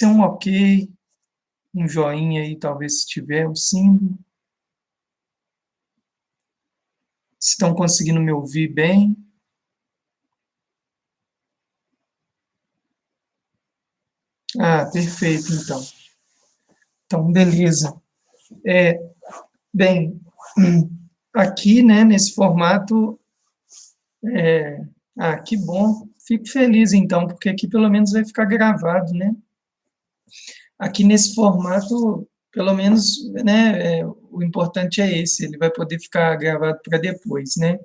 Tem um ok, um joinha aí, talvez se tiver, o símbolo. Se estão conseguindo me ouvir bem. Ah, perfeito, então. Então, beleza. Bem, aqui, né, nesse formato, que bom. Fico feliz, então, porque aqui pelo menos vai ficar gravado, né? Aqui nesse formato, pelo menos, né, o importante é esse, ele vai poder ficar gravado para depois, né?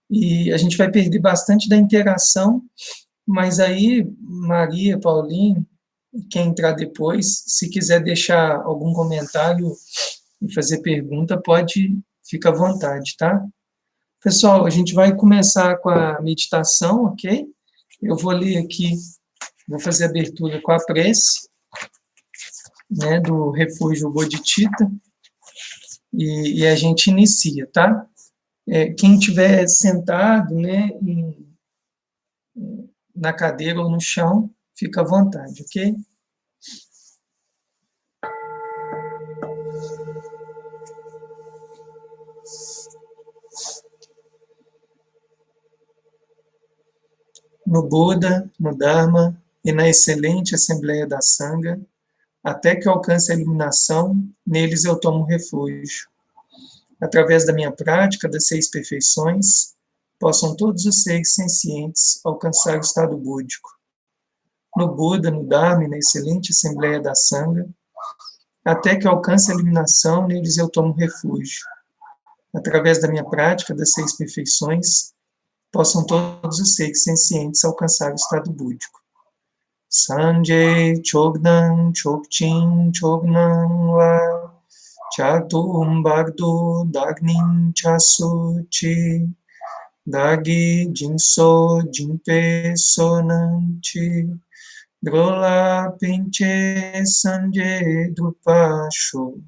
E a gente vai perder bastante da interação, mas aí, Maria, Paulinho, quem entrar depois, se quiser deixar algum comentário e fazer pergunta, pode, fica à vontade, tá? Pessoal, a gente vai começar com a meditação, ok? Eu vou ler aqui, vou fazer a abertura com a prece, né, do Refúgio Bodhicitta, e a gente inicia, tá? Quem tiver sentado, né, na cadeira ou no chão, fica à vontade, ok? No Buda, no Dharma e na excelente Assembleia da Sangha, até que eu alcance a iluminação, neles eu tomo refúgio. Através da minha prática das 6 perfeições, possam todos os seres sencientes alcançar o estado búdico. No Buda, no Dharma e na excelente Assembleia da Sangha, até que eu alcance a iluminação, neles eu tomo refúgio. Através da minha prática das 6 perfeições, possam todos os seres sencientes alcançar o estado búdico. Sanjay Chogdan Chokchin Chognan La Chatum Bagdo Dagnin Chasuchi Dagi Jinso Jinpe Sonanchi Drola Pinche Sanjay Drupasho.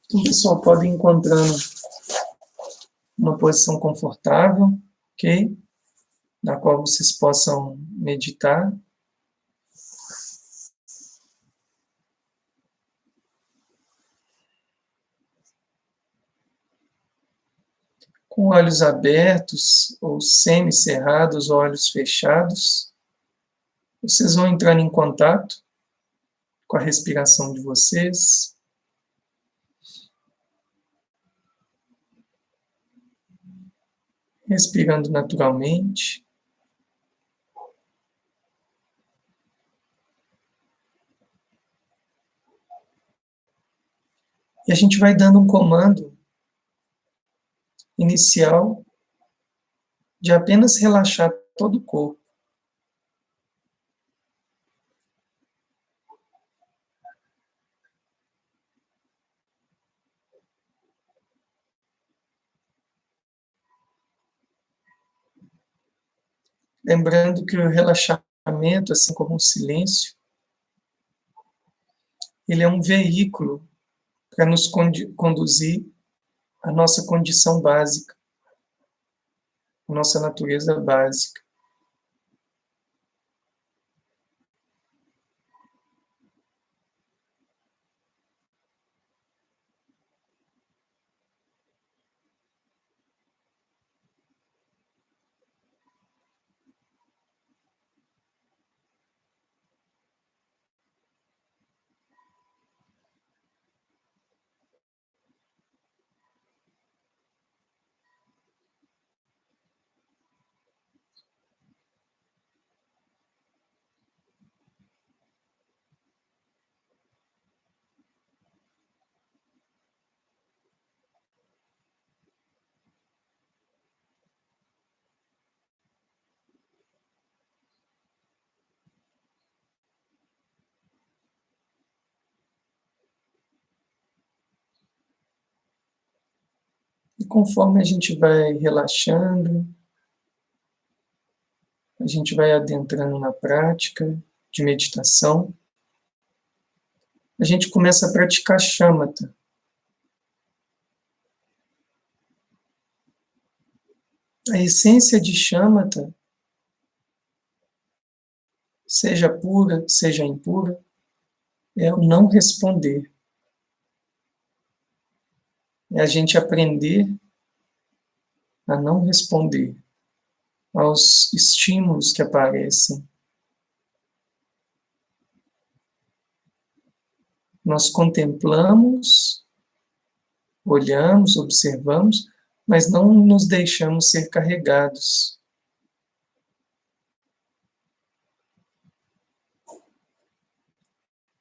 Então, pessoal, pode ir encontrando uma posição confortável, ok? Na qual vocês possam meditar. Com olhos abertos ou semicerrados, olhos fechados, vocês vão entrando em contato com a respiração de vocês. Respirando naturalmente. E a gente vai dando um comando inicial de apenas relaxar todo o corpo. Lembrando que o relaxamento, assim como o silêncio, ele é um veículo para nos conduzir à nossa condição básica, à nossa natureza básica. E conforme a gente vai relaxando, a gente vai adentrando na prática de meditação, a gente começa a praticar shamatha. 。A essência de shamatha, seja pura, seja impura, é o não responder. É a gente aprender a não responder aos estímulos que aparecem. Nós contemplamos, olhamos, observamos, mas não nos deixamos ser carregados.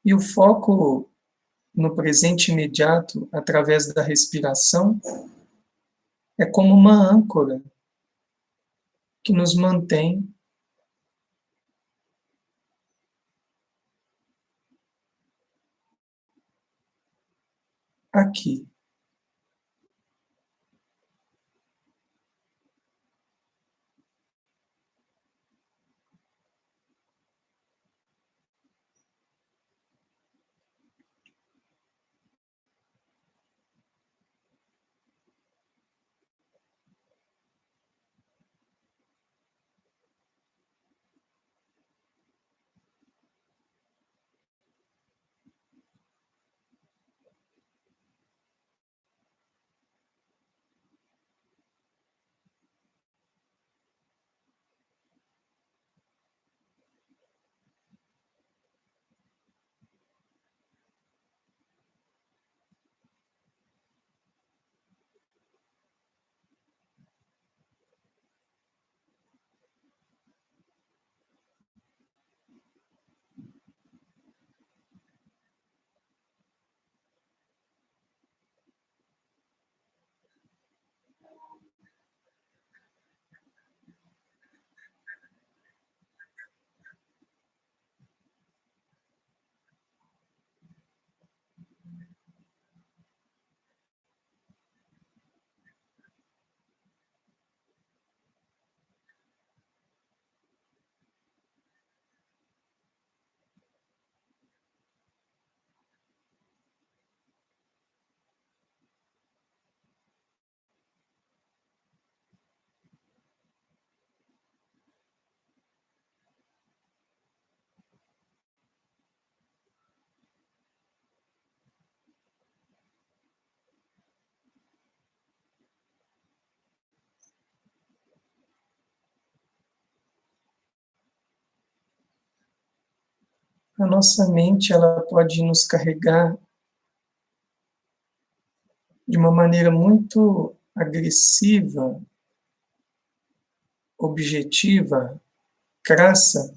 E o foco no presente imediato, através da respiração, é como uma âncora que nos mantém aqui. A nossa mente, ela pode nos carregar de uma maneira muito agressiva, objetiva, crassa,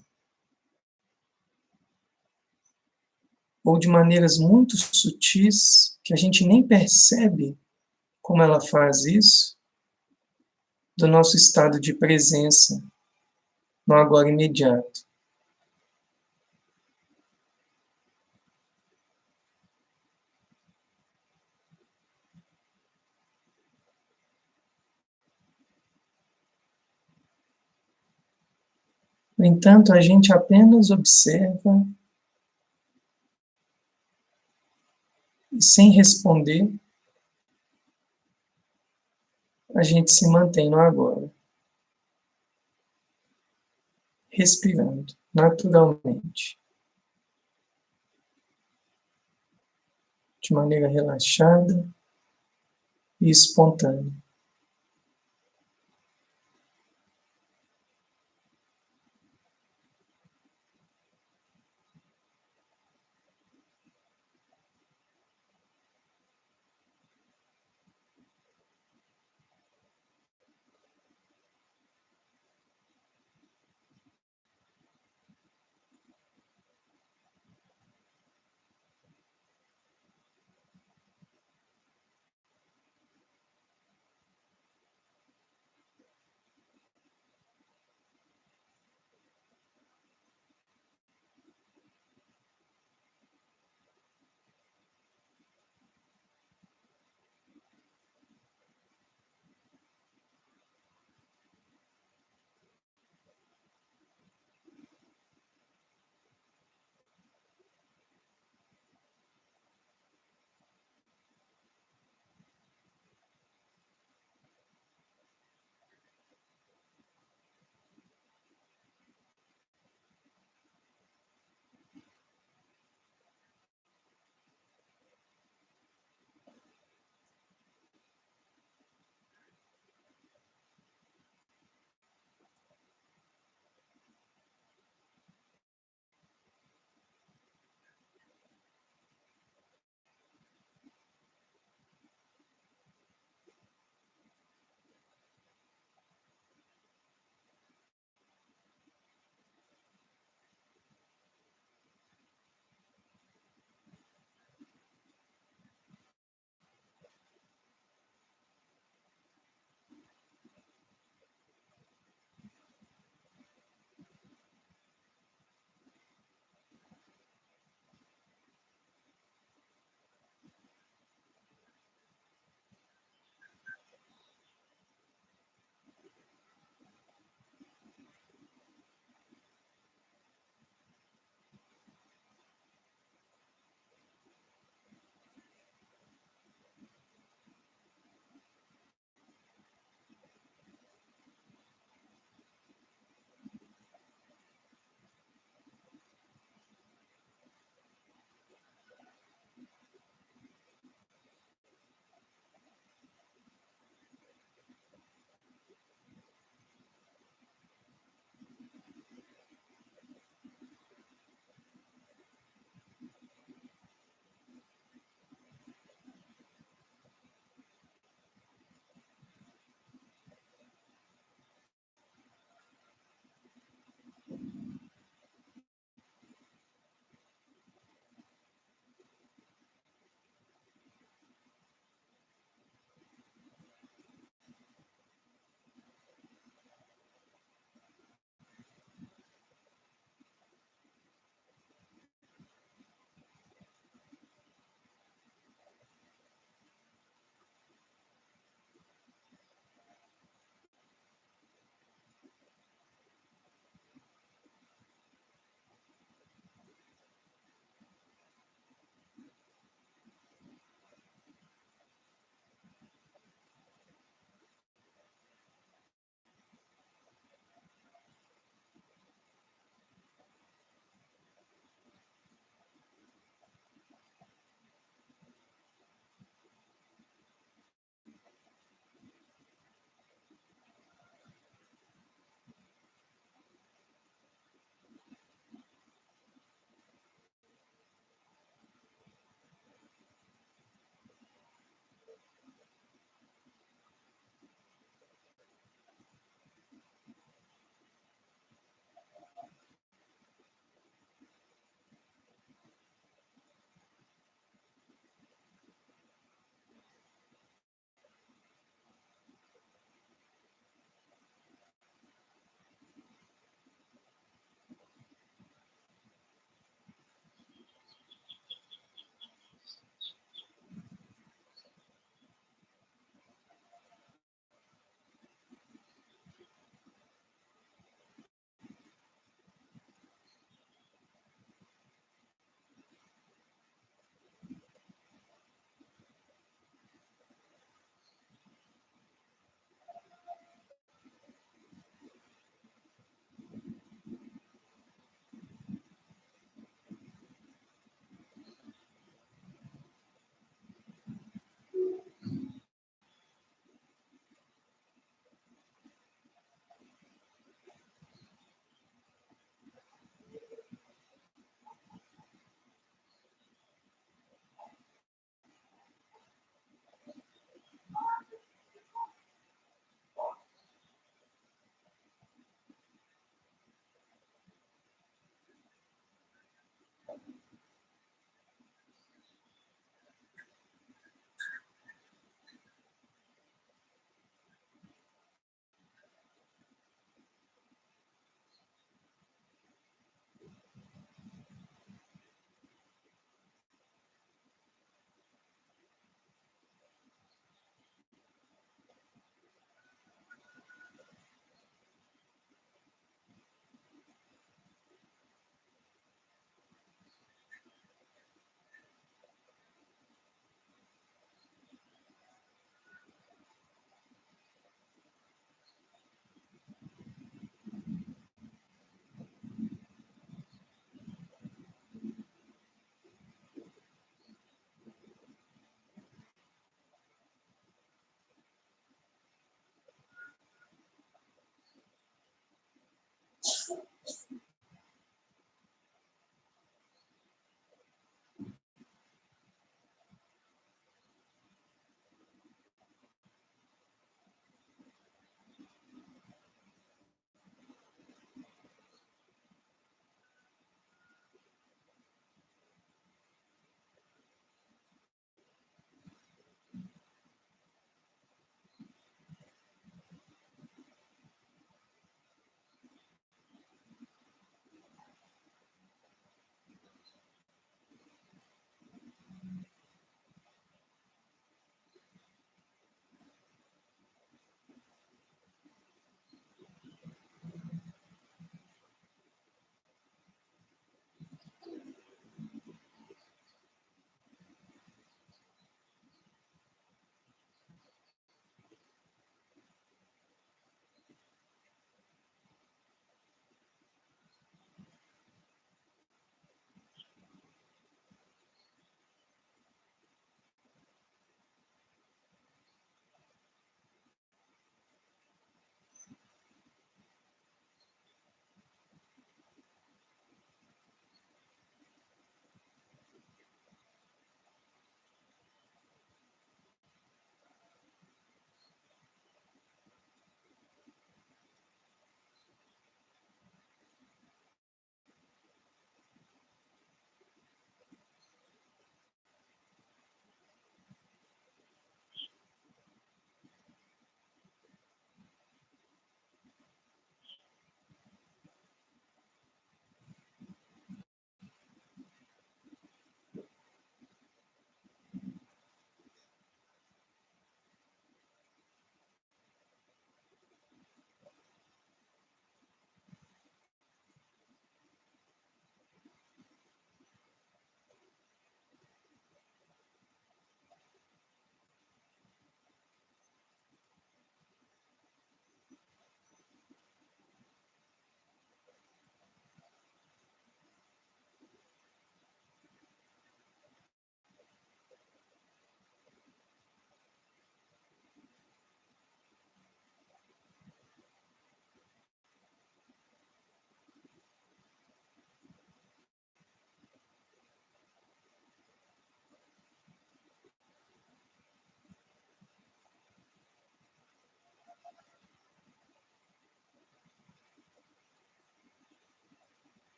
ou de maneiras muito sutis, que a gente nem percebe como ela faz isso, do nosso estado de presença no agora imediato. No entanto, a gente apenas observa e, sem responder, a gente se mantém no agora, respirando naturalmente, de maneira relaxada e espontânea.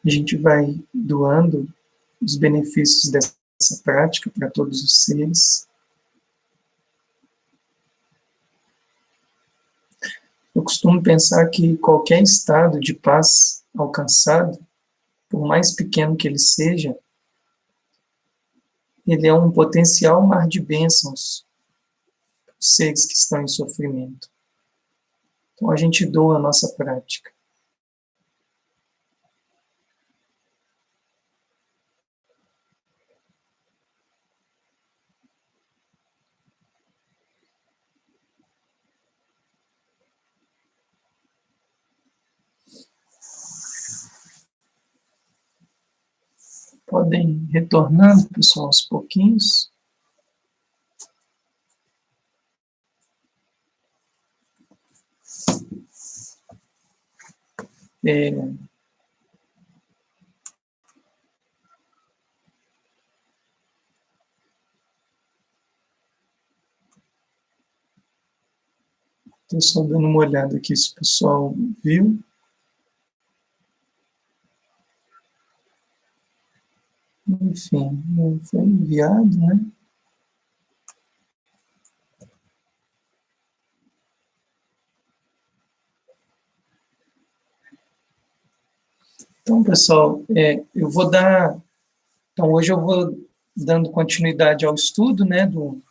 A gente vai doando os benefícios dessa prática para todos os seres. Eu costumo pensar que qualquer estado de paz alcançado, por mais pequeno que ele seja, ele é um potencial mar de bênçãos para os seres que estão em sofrimento. Então a gente doa a nossa prática. Podem ir retornando, pessoal, aos pouquinhos. Estou só dando uma olhada aqui se o pessoal viu. Enfim, foi enviado, né? Então, pessoal, eu vou dar... Então, hoje eu vou dando continuidade ao estudo, né,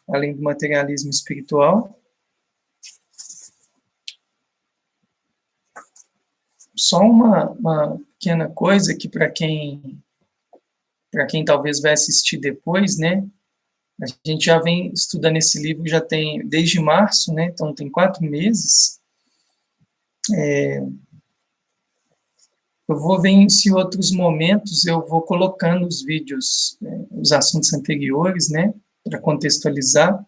além do materialismo espiritual. Só uma pequena coisa que para quem talvez vai assistir depois, né, a gente já vem estudando esse livro, já tem desde março, né, então tem 4 meses. Eu vou ver se em outros momentos eu vou colocando os vídeos, os assuntos anteriores, né, para contextualizar.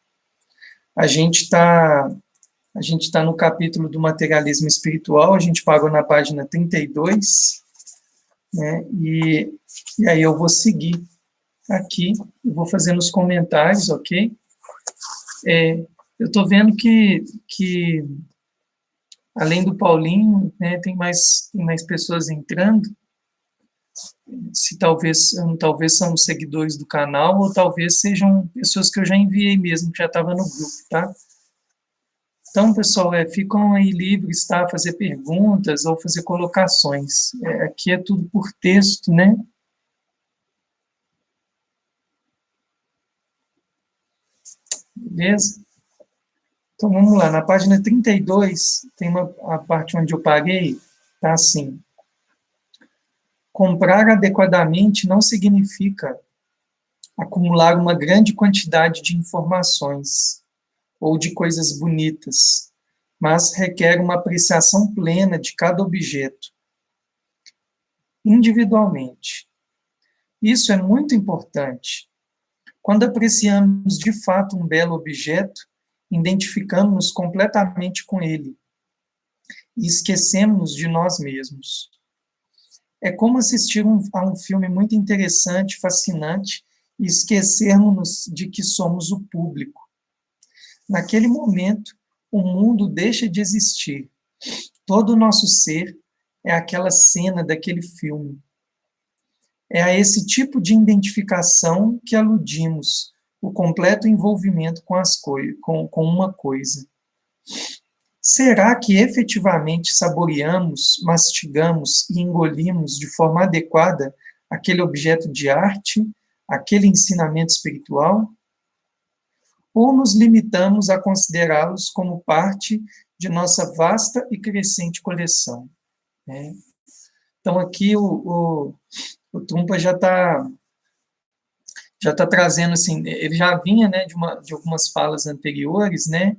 A gente está no capítulo do materialismo espiritual, a gente parou na página 32, né, e aí eu vou seguir aqui, eu vou fazendo os comentários, ok? Eu estou vendo que além do Paulinho, né, tem mais pessoas entrando, se talvez são seguidores do canal, ou talvez sejam pessoas que eu já enviei mesmo, que já estava no grupo, tá? Então, pessoal, ficam aí livres, tá? Fazer perguntas ou fazer colocações. Aqui é tudo por texto, né? Beleza? Então, vamos lá. Na página 32, tem a parte onde eu parei, tá assim. Comprar adequadamente não significa acumular uma grande quantidade de informações ou de coisas bonitas, mas requer uma apreciação plena de cada objeto, individualmente. Isso é muito importante. Quando apreciamos de fato um belo objeto, identificamos-nos completamente com ele e esquecemos de nós mesmos. É como assistir a um filme muito interessante, fascinante, e esquecermos de que somos o público. Naquele momento, o mundo deixa de existir. Todo o nosso ser é aquela cena daquele filme. É a esse tipo de identificação que aludimos, o completo envolvimento com uma coisa. Será que efetivamente saboreamos, mastigamos e engolimos de forma adequada aquele objeto de arte, aquele ensinamento espiritual? Ou nos limitamos a considerá-los como parte de nossa vasta e crescente coleção? Né? Então, aqui o Trumpa já está trazendo, assim, ele já vinha, né, de algumas falas anteriores, né,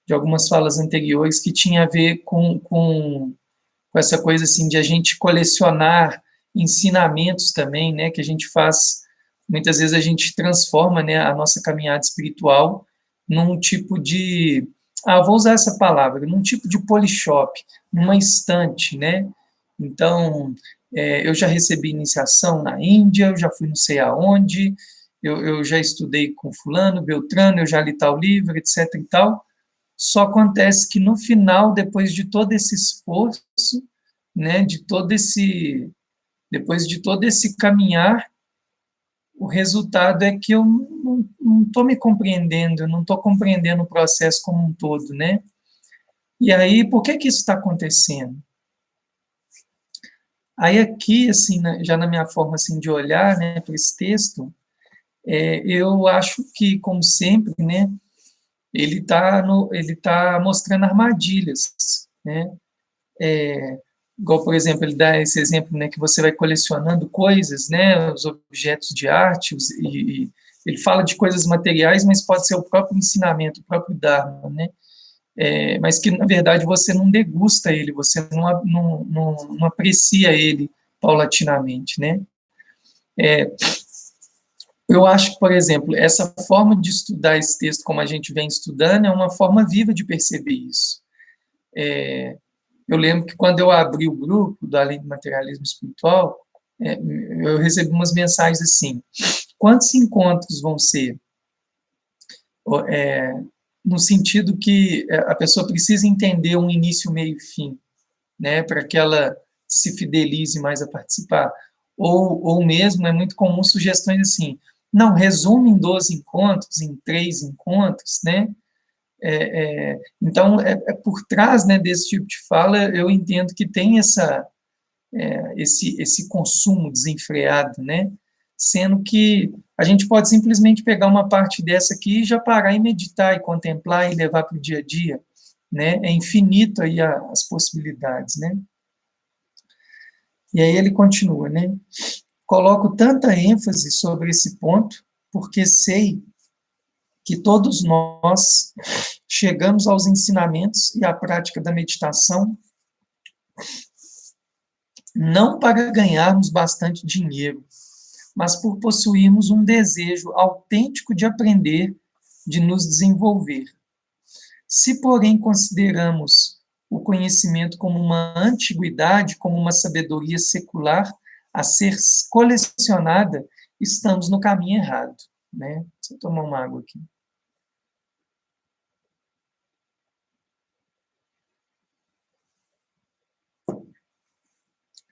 de algumas falas anteriores que tinha a ver com essa coisa, assim, de a gente colecionar ensinamentos também, né, que a gente faz, muitas vezes a gente transforma, né, a nossa caminhada espiritual num tipo de, vou usar essa palavra, num tipo de polishop, numa estante, né, então, eu já recebi iniciação na Índia, eu já fui não sei aonde, eu já estudei com fulano, Beltrano, eu já li tal livro, etc. e tal. Só acontece que no final, depois de todo esse esforço, né, depois de todo esse caminhar, o resultado é que eu não estou me compreendendo, eu não estou compreendendo o processo como um todo, né? E aí, por que isso está acontecendo? Aí aqui, assim, já na minha forma assim, de olhar, né, para esse texto, eu acho que, como sempre, né, ele tá mostrando armadilhas, né? Igual, por exemplo, ele dá esse exemplo, né, que você vai colecionando coisas, né, os objetos de arte, e ele fala de coisas materiais, mas pode ser o próprio ensinamento, o próprio Dharma, né? Mas que, na verdade, você não degusta ele, você não aprecia ele paulatinamente, né? Eu acho que, por exemplo, essa forma de estudar esse texto como a gente vem estudando é uma forma viva de perceber isso. Eu lembro que quando eu abri o grupo do Além do Materialismo Espiritual, eu recebi umas mensagens assim: quantos encontros vão ser? No sentido que a pessoa precisa entender um início, meio e fim, né, para que ela se fidelize mais a participar. Ou mesmo, é muito comum sugestões assim: não, resume em 12 encontros, em 3 encontros, né? Então, por trás, né, desse tipo de fala, eu entendo que tem esse consumo desenfreado, né? Sendo que a gente pode simplesmente pegar uma parte dessa aqui e já parar e meditar, e contemplar, e levar para o dia a dia, né? É infinito aí as possibilidades, né? E aí ele continua, né? Coloco tanta ênfase sobre esse ponto, porque sei que todos nós chegamos aos ensinamentos e à prática da meditação não para ganharmos bastante dinheiro, mas por possuirmos um desejo autêntico de aprender, de nos desenvolver. Se, porém, consideramos o conhecimento como uma antiguidade, como uma sabedoria secular a ser colecionada, estamos no caminho errado, né? Deixa eu tomar uma água aqui.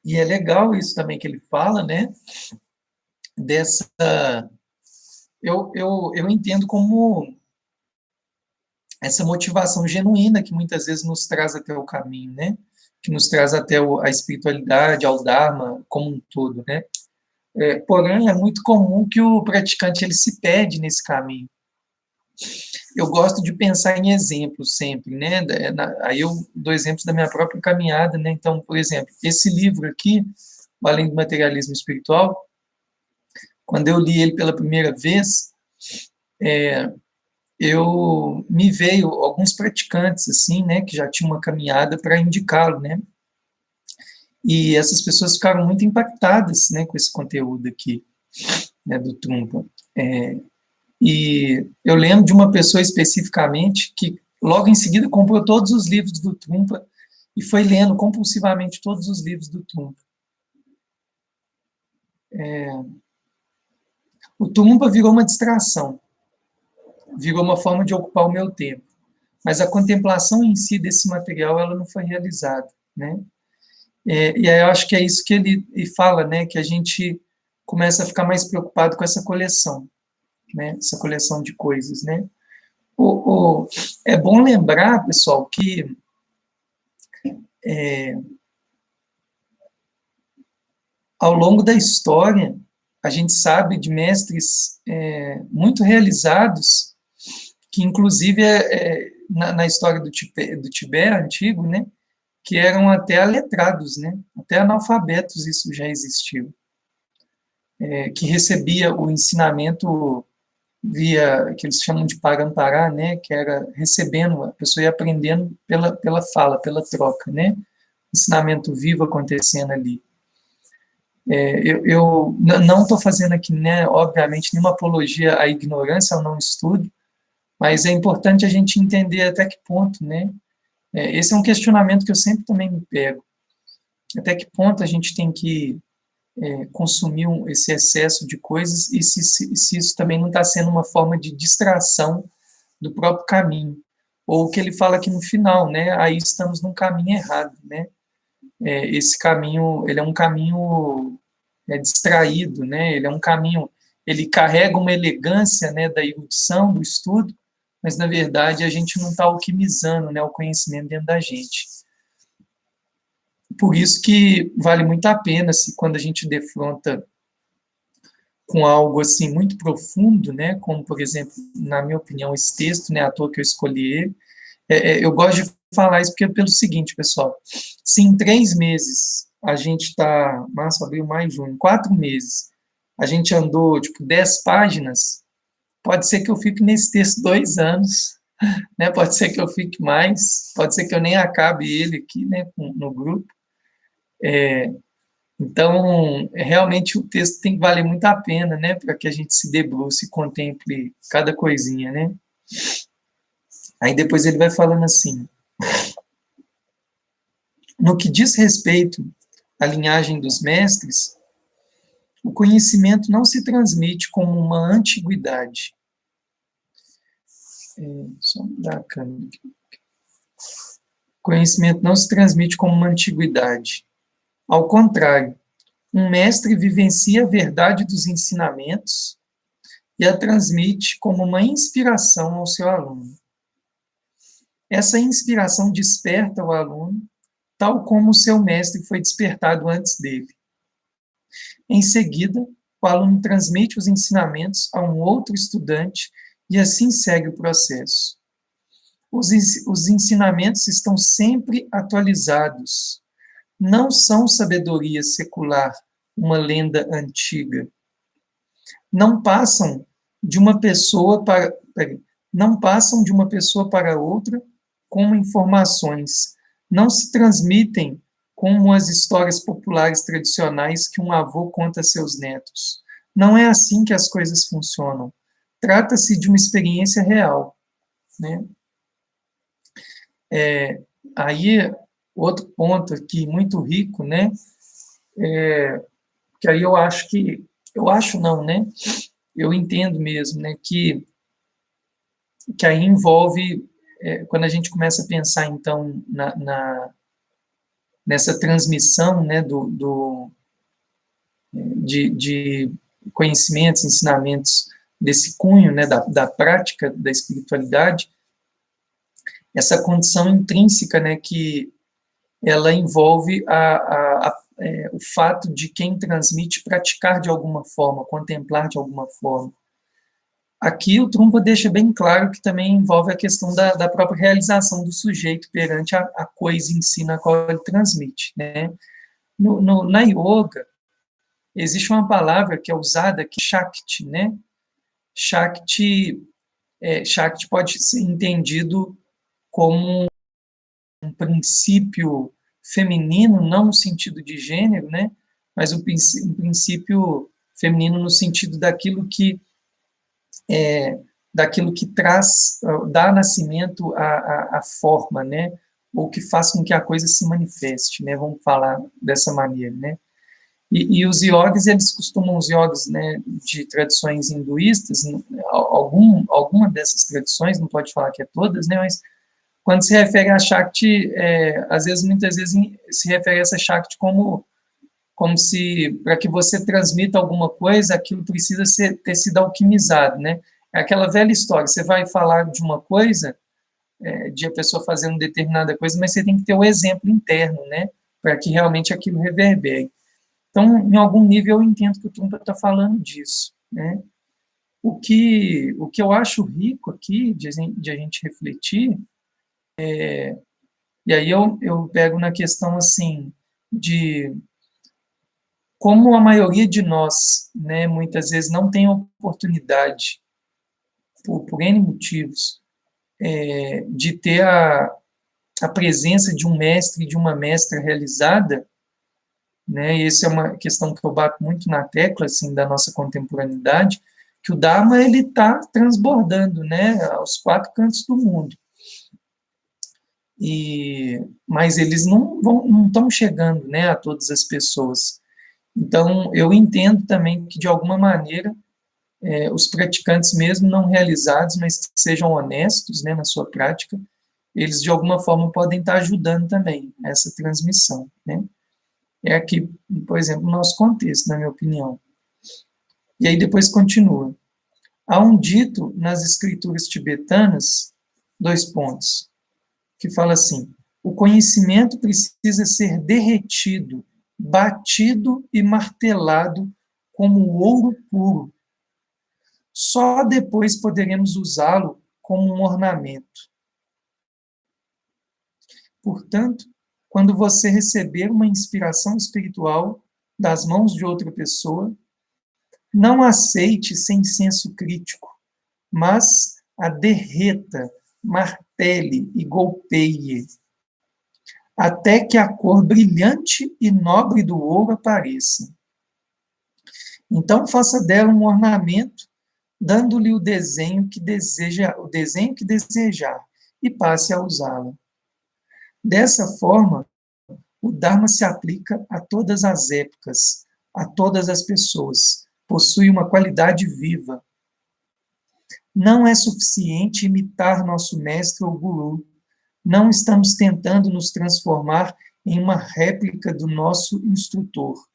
E é legal isso também que ele fala, né? Dessa... Eu entendo como essa motivação genuína que muitas vezes nos traz até o caminho, né? Que nos traz até a espiritualidade, ao Dharma como um todo, né? Porém, é muito comum que o praticante ele se perde nesse caminho. Eu gosto de pensar em exemplos sempre, né? Aí eu dou exemplos da minha própria caminhada, né? Então, por exemplo, esse livro aqui, o Além do Materialismo Espiritual, quando eu li ele pela primeira vez, eu me veio alguns praticantes assim, né, que já tinham uma caminhada para indicá-lo, né? E essas pessoas ficaram muito impactadas, né, com esse conteúdo aqui, né, do Trungpa. E eu lembro de uma pessoa especificamente que logo em seguida comprou todos os livros do Trungpa e foi lendo compulsivamente todos os livros do Trungpa. O Trungpa virou uma distração, virou uma forma de ocupar o meu tempo, mas a contemplação em si desse material ela não foi realizada, né? E aí eu acho que é isso que ele fala, né? Que a gente começa a ficar mais preocupado com essa coleção, né? Essa coleção de coisas, né? É bom lembrar, pessoal, que ao longo da história a gente sabe de mestres muito realizados que, inclusive, na história do Tibete antigo, né? Que eram até aletrados, né? Até analfabetos isso já existiu. Que recebia o ensinamento via, que eles chamam de parampará, né? Que era recebendo, a pessoa ia aprendendo pela fala, pela troca, né? Ensinamento vivo acontecendo ali. Eu não estou fazendo aqui, né, obviamente, nenhuma apologia à ignorância, ao não estudo, mas é importante a gente entender até que ponto, né? Esse é um questionamento que eu sempre também me pego. até que ponto a gente tem que consumir esse excesso de coisas e se isso também não está sendo uma forma de distração do próprio caminho. Ou o que ele fala aqui no final, né? Aí estamos num caminho errado, né? Esse caminho, ele é um caminho distraído, né? Ele é um caminho, ele carrega uma elegância, né, da erudição, do estudo, mas na verdade a gente não está alquimizando, né, o conhecimento dentro da gente. Por isso que vale muito a pena, se quando a gente defronta com algo assim muito profundo, né, como por exemplo, na minha opinião, esse texto, né, à toa que eu escolhi ele, eu gosto de falar isso porque é pelo seguinte, pessoal, se em 3 meses a gente está, março, abril, maio, junho, 4 meses, a gente andou, tipo, 10 páginas, pode ser que eu fique nesse texto 2 anos, né, pode ser que eu fique mais, pode ser que eu nem acabe ele aqui, né, no grupo. Então, realmente o texto tem que valer muito a pena, né, para que a gente se debruce e contemple cada coisinha, né. Aí depois ele vai falando assim: no que diz respeito à linhagem dos mestres, o conhecimento não se transmite como uma antiguidade. Só mudar a câmera aqui. O conhecimento não se transmite como uma antiguidade. Ao contrário, um mestre vivencia a verdade dos ensinamentos e a transmite como uma inspiração ao seu aluno. Essa inspiração desperta o aluno, tal como o seu mestre foi despertado antes dele. Em seguida, o aluno transmite os ensinamentos a um outro estudante e assim segue o processo. Os ensinamentos estão sempre atualizados. Não são sabedoria secular, uma lenda antiga. Não passam de uma pessoa para outra como informações. Não se transmitem como as histórias populares tradicionais que um avô conta a seus netos. Não é assim que as coisas funcionam. Trata-se de uma experiência real, né? Aí, outro ponto aqui muito rico, né? Que aí eu acho não, né? Eu entendo mesmo, né? Que aí envolve, quando a gente começa a pensar, então, nessa transmissão, né, de conhecimentos, ensinamentos desse cunho, né, da prática da espiritualidade, essa condição intrínseca, né, que ela envolve o fato de quem transmite praticar de alguma forma, contemplar de alguma forma. Aqui o Trungpa deixa bem claro que também envolve a questão da própria realização do sujeito perante a coisa em si na qual ele transmite, né? Na yoga, existe uma palavra que é usada, que é Shakti, né? Shakti pode ser entendido como um princípio feminino, não no sentido de gênero, né? Mas um princípio feminino no sentido daquilo que traz, dá nascimento à forma, né? Ou que faz com que a coisa se manifeste, né? Vamos falar dessa maneira, né? E os yogis, os yogis, né, de tradições hinduístas, alguma dessas tradições, não pode falar que é todas, né, mas quando se refere a Shakti, muitas vezes se refere a essa Shakti como se, para que você transmita alguma coisa, aquilo precisa ter sido alquimizado, né? É aquela velha história, você vai falar de uma coisa, de a pessoa fazendo determinada coisa, mas você tem que ter o exemplo interno, né? Para que realmente aquilo reverbere. Então, em algum nível, eu entendo que o Trungpa está falando disso, né? O que eu acho rico aqui, de a gente refletir, e aí eu pego na questão, assim, de como a maioria de nós, né, muitas vezes não tem oportunidade, por N motivos, de ter a presença de um mestre e de uma mestra realizada, né, e essa é uma questão que eu bato muito na tecla, assim, da nossa contemporaneidade, que o Dharma, ele está transbordando, né, aos 4 cantos do mundo. mas eles não estão chegando, né, a todas as pessoas. Então, eu entendo também que, de alguma maneira, os praticantes, mesmo não realizados, mas que sejam honestos, né, na sua prática, eles, de alguma forma, podem estar ajudando também essa transmissão, né? É aqui, por exemplo, o nosso contexto, na minha opinião. E aí depois continua. Há um dito nas escrituras tibetanas, 2 pontos, que fala assim: o conhecimento precisa ser derretido, batido e martelado como ouro puro. Só depois poderemos usá-lo como um ornamento. Portanto, quando você receber uma inspiração espiritual das mãos de outra pessoa, não aceite sem senso crítico, mas a derreta, martele e golpeie, até que a cor brilhante e nobre do ouro apareça. Então faça dela um ornamento, dando-lhe o desenho que desejar, e passe a usá-la. Dessa forma, o Dharma se aplica a todas as épocas, a todas as pessoas, possui uma qualidade viva. Não é suficiente imitar nosso mestre ou guru. Não estamos tentando nos transformar em uma réplica do nosso instrutor.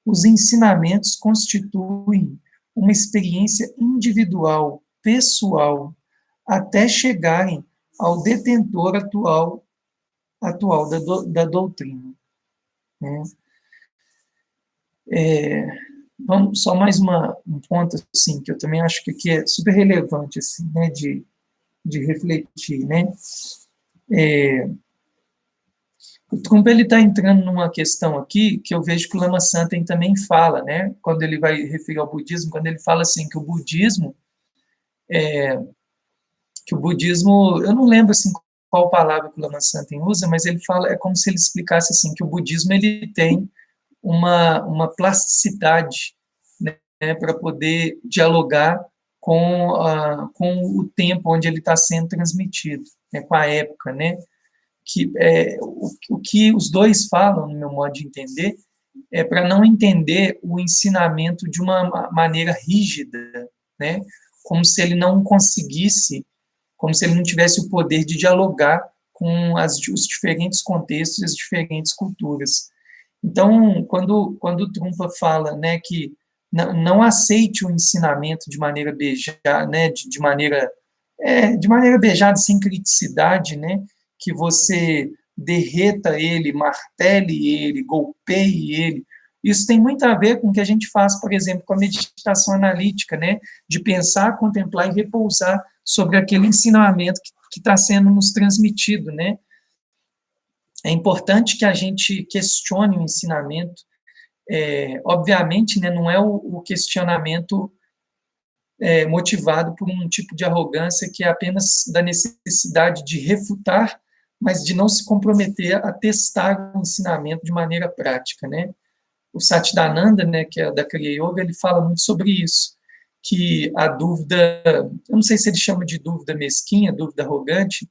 Os ensinamentos constituem uma experiência individual, pessoal, até chegarem ao detentor atual da doutrina. Né? Vamos, só mais um ponto assim, que eu também acho que aqui é super relevante assim, né, de refletir. Né? O Trump está entrando numa questão aqui que eu vejo que o Lama Santen também fala, né, quando ele vai referir ao budismo, quando ele fala assim que o budismo, eu não lembro assim qual palavra que o Lama Santen usa, mas ele fala, é como se ele explicasse assim que o budismo ele tem uma plasticidade, né, para poder dialogar com o tempo onde ele está sendo transmitido, né, com a época, né, que o que os dois falam, no meu modo de entender, é para não entender o ensinamento de uma maneira rígida, né, como se ele não conseguisse, como se ele não tivesse o poder de dialogar com os diferentes contextos e as diferentes culturas. Então, quando o Trungpa fala, né, que não aceite o ensinamento de maneira beijada, né, de maneira beijada, sem criticidade, né, que você derreta ele, martele ele, golpeie ele. Isso tem muito a ver com o que a gente faz, por exemplo, com a meditação analítica, né, de pensar, contemplar e repousar sobre aquele ensinamento que está sendo nos transmitido, né. É importante que a gente questione o ensinamento. Obviamente, né, não é o questionamento motivado por um tipo de arrogância que é apenas da necessidade de refutar, mas de não se comprometer a testar o ensinamento de maneira prática, né? O Satchidananda, né, que é da Kriya Yoga, ele fala muito sobre isso, que a dúvida, eu não sei se ele chama de dúvida mesquinha, dúvida arrogante,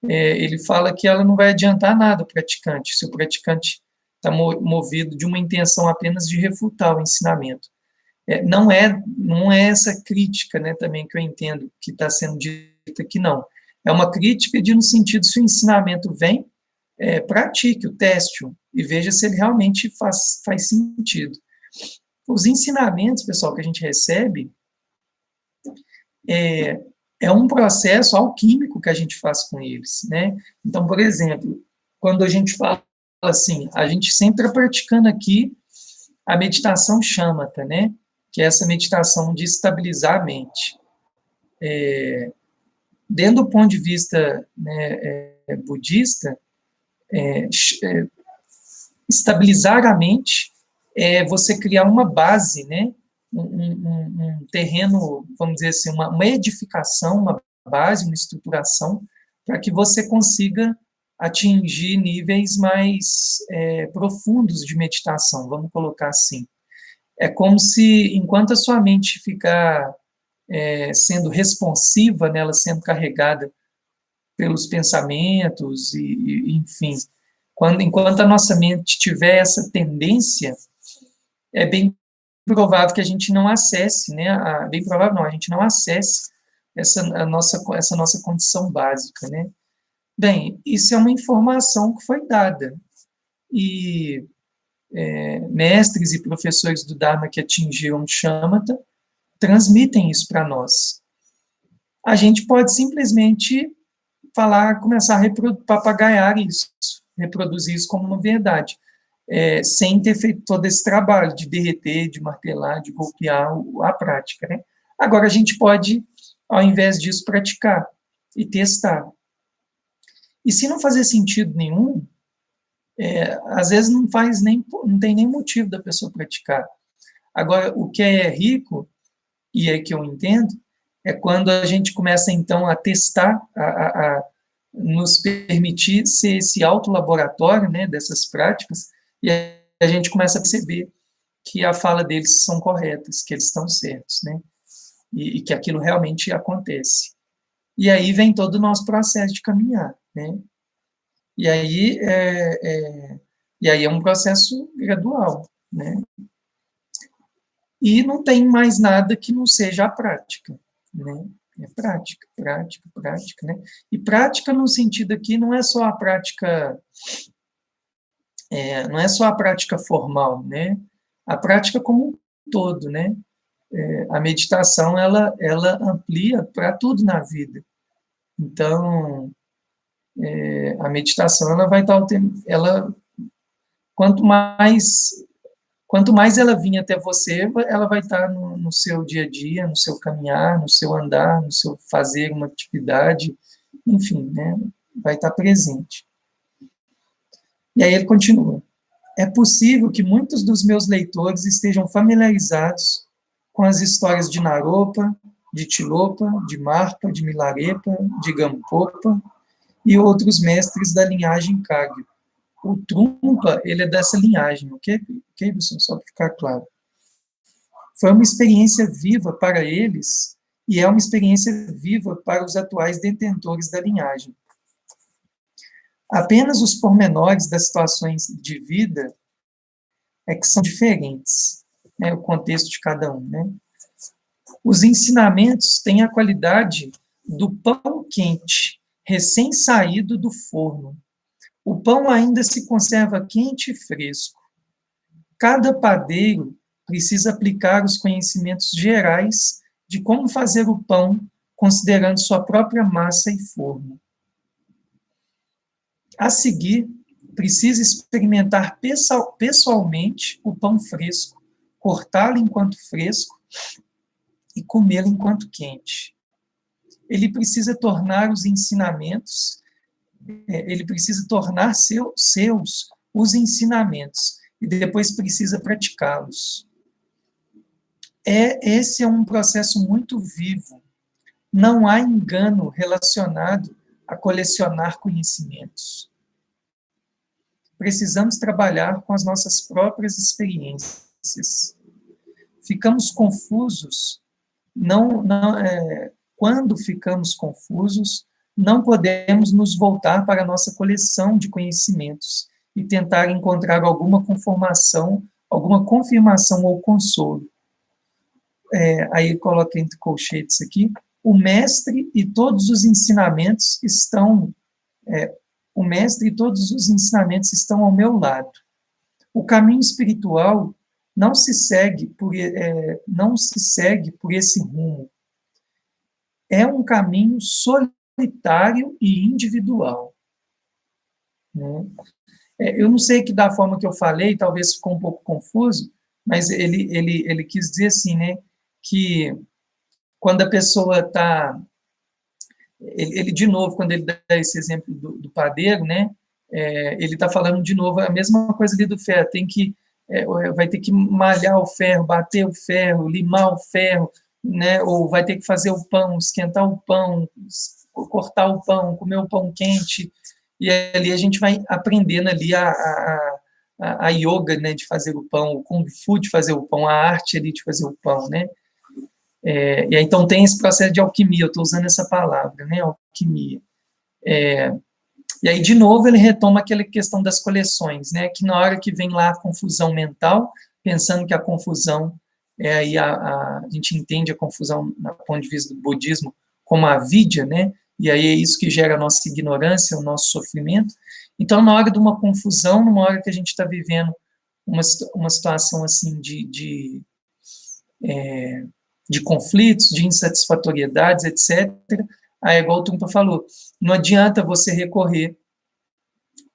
ele fala que ela não vai adiantar nada ao praticante, se o praticante está movido de uma intenção apenas de refutar o ensinamento. Não é essa crítica, né, também que eu entendo que está sendo dita aqui, não. É uma crítica no sentido, se o ensinamento vem, pratique o teste-o e veja se ele realmente faz sentido. Os ensinamentos, pessoal, que a gente recebe, é um processo alquímico que a gente faz com eles, né? Então, por exemplo, quando a gente fala assim, a gente sempre está praticando aqui a meditação shamatha, né? Que é essa meditação de estabilizar a mente. Dentro do ponto de vista, né, budista, estabilizar a mente é você criar uma base, né? Um terreno, vamos dizer assim, uma edificação, uma base, uma estruturação, para que você consiga atingir níveis mais profundos de meditação, vamos colocar assim. É como se, enquanto a sua mente ficar sendo responsiva, né, ela sendo carregada pelos pensamentos, enfim. Enquanto a nossa mente tiver essa tendência, é bem provável que a gente não acesse, né? Bem provável não, a gente não acesse essa nossa condição básica, né? Bem, isso é uma informação que foi dada, e mestres e professores do Dharma que atingiram Shamatha transmitem isso para nós. A gente pode simplesmente começar a papagaiar isso, reproduzir isso como uma verdade, sem ter feito todo esse trabalho de derreter, de martelar, de golpear a prática, né? Agora, a gente pode, ao invés disso, praticar e testar. E se não fazer sentido nenhum, às vezes não tem nem motivo da pessoa praticar. Agora, o que é rico, e é que eu entendo, é quando a gente começa, então, a testar, a nos permitir ser esse autolaboratório, né, dessas práticas, e a gente começa a perceber que a fala deles são corretas, que eles estão certos, né, e que aquilo realmente acontece. E aí vem todo o nosso processo de caminhar, né, e aí é um processo gradual, né, e não tem mais nada que não seja a prática, né? É prática, prática, prática, né? E prática no sentido aqui não é só a prática, não é só a prática formal, né? A prática como um todo, né? A meditação ela amplia para tudo na vida. Então, a meditação ela vai estar quanto mais ela vir até você, ela vai estar no seu dia a dia, no seu caminhar, no seu andar, no seu fazer uma atividade, enfim, né? Vai estar presente. E aí ele continua. É possível que muitos dos meus leitores estejam familiarizados com as histórias de Naropa, de Tilopa, de Marpa, de Milarepa, de Gampopa e outros mestres da linhagem Kagyu. O Trungpa, ele é dessa linhagem, ok, pessoal? Só para ficar claro. Foi uma experiência viva para eles e é uma experiência viva para os atuais detentores da linhagem. Apenas os pormenores das situações de vida é que são diferentes, né, o contexto de cada um, né? Os ensinamentos têm a qualidade do pão quente, recém-saído do forno. O pão ainda se conserva quente e fresco. Cada padeiro precisa aplicar os conhecimentos gerais de como fazer o pão, considerando sua própria massa e forno. A seguir, precisa experimentar pessoalmente o pão fresco, cortá-lo enquanto fresco e comê-lo enquanto quente. Ele precisa tornar os ensinamentos, ele precisa tornar seus os ensinamentos, e depois precisa praticá-los. Esse é um processo muito vivo. Não há engano relacionado a colecionar conhecimentos. Precisamos trabalhar com as nossas próprias experiências. Ficamos confusos, quando ficamos confusos, não podemos nos voltar para a nossa coleção de conhecimentos e tentar encontrar alguma confirmação ou consolo. Aí coloca entre colchetes aqui, o mestre e todos os ensinamentos estão ao meu lado. O caminho espiritual não se segue por esse rumo. É um caminho solitário e individual, né? Eu não sei que da forma que eu falei, talvez ficou um pouco confuso, mas ele quis dizer assim, né, que quando a pessoa está... Ele, de novo, quando ele dá esse exemplo do padeiro, né, ele está falando de novo a mesma coisa ali do ferro, vai ter que malhar o ferro, bater o ferro, limar o ferro, né, ou vai ter que fazer o pão, esquentar o pão, cortar o pão, comer o pão quente, e ali a gente vai aprendendo ali a yoga, né, de fazer o pão, o kung fu de fazer o pão, a arte ali de fazer o pão, né. E aí, então tem esse processo de alquimia, eu estou usando essa palavra, né, alquimia. E aí, de novo, ele retoma aquela questão das coleções, né? Que na hora que vem lá a confusão mental, pensando que a confusão aí a gente entende a confusão, do ponto de vista do budismo, como a avidya, né? E aí é isso que gera a nossa ignorância, o nosso sofrimento. Então, na hora de uma confusão, numa hora que a gente está vivendo uma situação assim de conflitos, de insatisfatoriedades, etc., aí, igual o Trumpa falou, não adianta você recorrer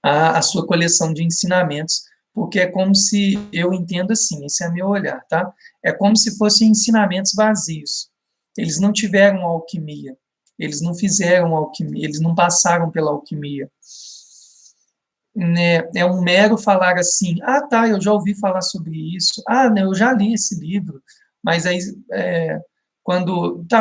à sua coleção de ensinamentos, porque é como se, eu entendo assim, esse é meu olhar, tá? É como se fossem ensinamentos vazios. Eles não tiveram alquimia, eles não fizeram alquimia, eles não passaram pela alquimia. Né? É um mero falar assim, ah, tá, eu já ouvi falar sobre isso, ah, né, eu já li esse livro, mas aí,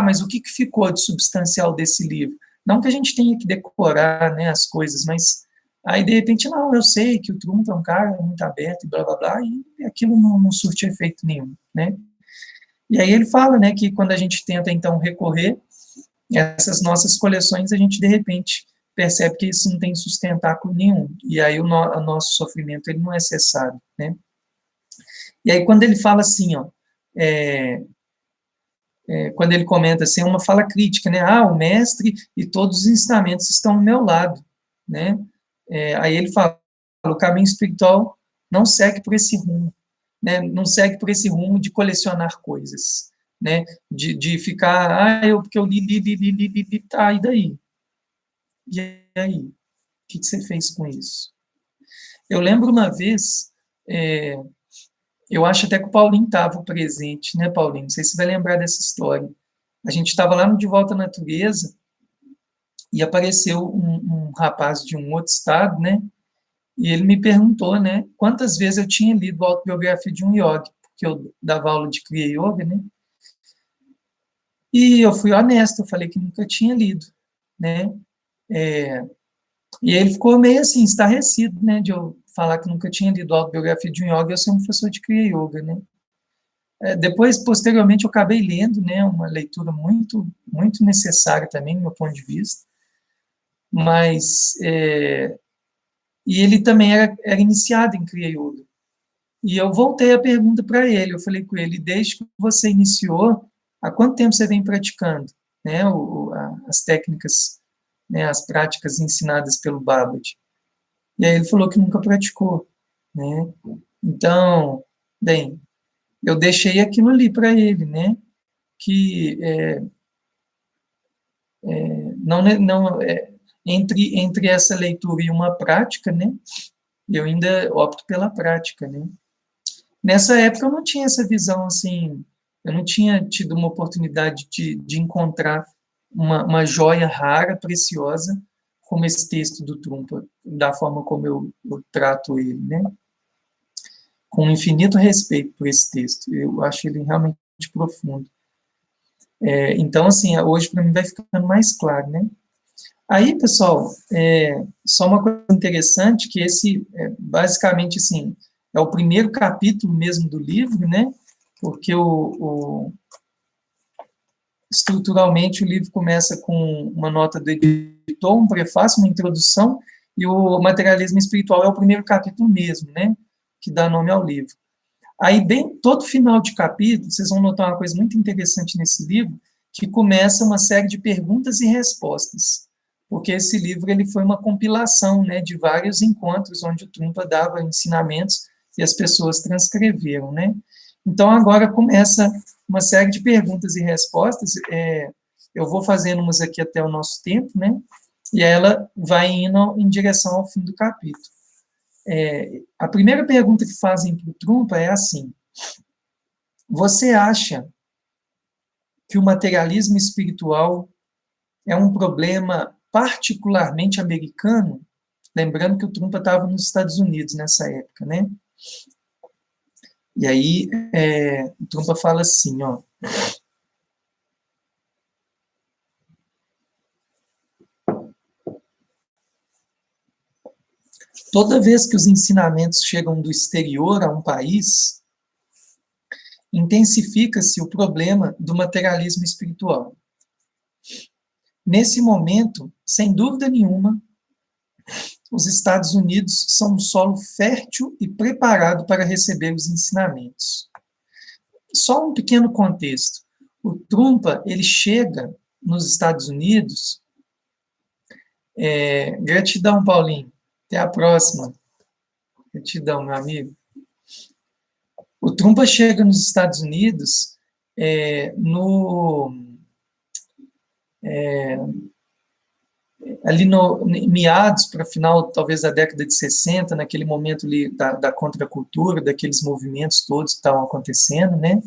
mas o que ficou de substancial desse livro? Não que a gente tenha que decorar, né, as coisas, mas aí, de repente, não, eu sei que o Trump é um cara muito aberto, e blá, blá, blá, e aquilo não surte efeito nenhum, né? E aí ele fala, né, que quando a gente tenta, então, recorrer a essas nossas coleções, a gente, de repente, percebe que isso não tem sustentáculo nenhum, e aí o nosso sofrimento ele não é cessado, né? E aí quando ele fala assim, ó, quando ele comenta assim, é uma fala crítica, né? Ah, o mestre e todos os ensinamentos estão ao meu lado, né? Aí ele fala, o caminho espiritual não segue por esse rumo, né? Não segue por esse rumo de colecionar coisas, né? De ficar, porque eu li, tá, e daí? E aí? O que você fez com isso? Eu lembro uma vez, eu acho até que o Paulinho estava presente, né, Paulinho? Não sei se você vai lembrar dessa história. A gente estava lá no De Volta à Natureza e apareceu um rapaz de um outro estado, né? E ele me perguntou, né, quantas vezes eu tinha lido a autobiografia de um yogi, porque eu dava aula de Kriya Yoga, né? E eu fui honesto, eu falei que nunca tinha lido, né? E ele ficou meio assim, estarrecido, né, de eu falar que nunca tinha lido a autobiografia de um yogi e eu ser um professor de Kriya Yoga, né? Depois, posteriormente, eu acabei lendo, né, uma leitura muito, muito necessária também, do meu ponto de vista, mas, e ele também era iniciado em Kriya Yoga. E eu voltei a pergunta para ele, eu falei com ele, desde que você iniciou, há quanto tempo você vem praticando, né, as técnicas, né, as práticas ensinadas pelo Babaji? E aí ele falou que nunca praticou, né? Então, bem, eu deixei aquilo ali para ele, né? Que entre essa leitura e uma prática, né? Eu ainda opto pela prática, né? Nessa época eu não tinha essa visão assim, eu não tinha tido uma oportunidade de encontrar uma joia rara, preciosa, como esse texto do Trungpa, da forma como eu trato ele, né? Com infinito respeito por esse texto. Eu acho ele realmente profundo. Então, assim, hoje para mim vai ficando mais claro, né? Aí, pessoal, só uma coisa interessante, que esse, basicamente, assim, é o primeiro capítulo mesmo do livro, né? Porque estruturalmente o livro começa com uma nota do editor, um prefácio, uma introdução, e o materialismo espiritual é o primeiro capítulo mesmo, né? Que dá nome ao livro. Aí, bem, todo final de capítulo, vocês vão notar uma coisa muito interessante nesse livro, que começa uma série de perguntas e respostas, porque esse livro ele foi uma compilação, né, de vários encontros onde o Trungpa dava ensinamentos e as pessoas transcreveram, né? Então, agora começa uma série de perguntas e respostas, eu vou fazendo umas aqui até o nosso tempo, né? E ela vai indo em direção ao fim do capítulo. A primeira pergunta que fazem para o Trungpa é assim: você acha que o materialismo espiritual é um problema particularmente americano? Lembrando que o Trungpa estava nos Estados Unidos nessa época, né? E aí o Trungpa fala assim, ó: toda vez que os ensinamentos chegam do exterior a um país, intensifica-se o problema do materialismo espiritual. Nesse momento, sem dúvida nenhuma, os Estados Unidos são um solo fértil e preparado para receber os ensinamentos. Só um pequeno contexto. O Trumpa, ele chega nos Estados Unidos... gratidão, Paulinho. Até a próxima. Gratidão, meu amigo. O Trumpa chega nos Estados Unidos ali no meados para final, talvez, da década de 60, naquele momento ali da contracultura, daqueles movimentos todos que estavam acontecendo, né?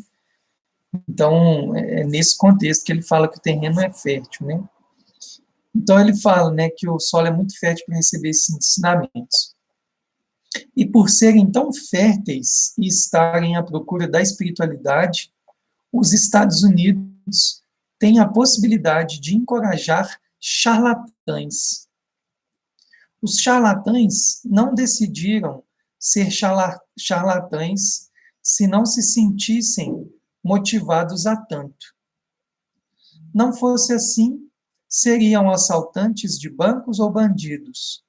Então, é nesse contexto que ele fala que o terreno é fértil, né? Então, ele fala, né, que o solo é muito fértil para receber esses ensinamentos. E por serem tão férteis e estarem à procura da espiritualidade, os Estados Unidos têm a possibilidade de encorajar charlatães. Os charlatães não decidiram ser charlatães se não se sentissem motivados a tanto. Não fosse assim, seriam assaltantes de bancos ou bandidos,